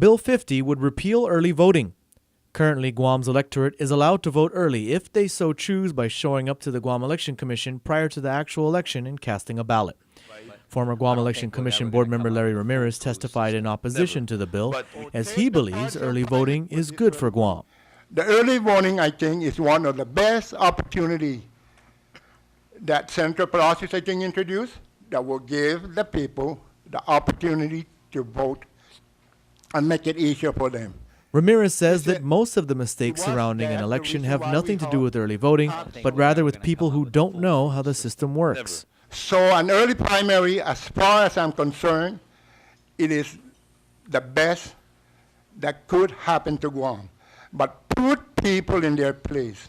Bill 50 would repeal early voting. Currently, Guam's electorate is allowed to vote early if they so choose by showing up to the Guam Election Commission prior to the actual election and casting a ballot. Former Guam Election Commission board member Larry Ramirez testified in opposition to the bill, as he believes early voting is good for Guam. The early voting, I think, is one of the best opportunities that Senator Palacios, I think, introduced that will give the people the opportunity to vote and make it easier for them. Ramirez says that most of the mistakes surrounding an election have nothing to do with early voting, but rather with people who don't know how the system works. So an early primary, as far as I'm concerned, it is the best that could happen to Guam. But put people in their place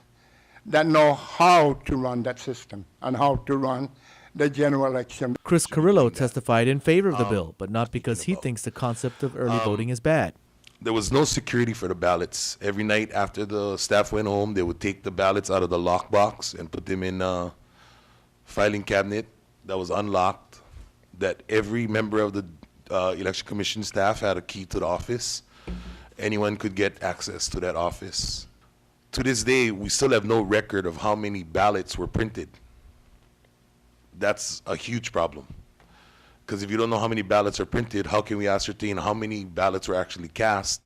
that know how to run that system and how to run the general election. Chris Carrillo testified in favor of the bill, but not because he thinks the concept of early voting is bad. There was no security for the ballots. Every night after the staff went home, they would take the ballots out of the lockbox and put them in a filing cabinet that was unlocked, that every member of the election commission staff had a key to the office. Anyone could get access to that office. To this day, we still have no record of how many ballots were printed. That's a huge problem. Because if you don't know how many ballots are printed, how can we ascertain how many ballots were actually cast?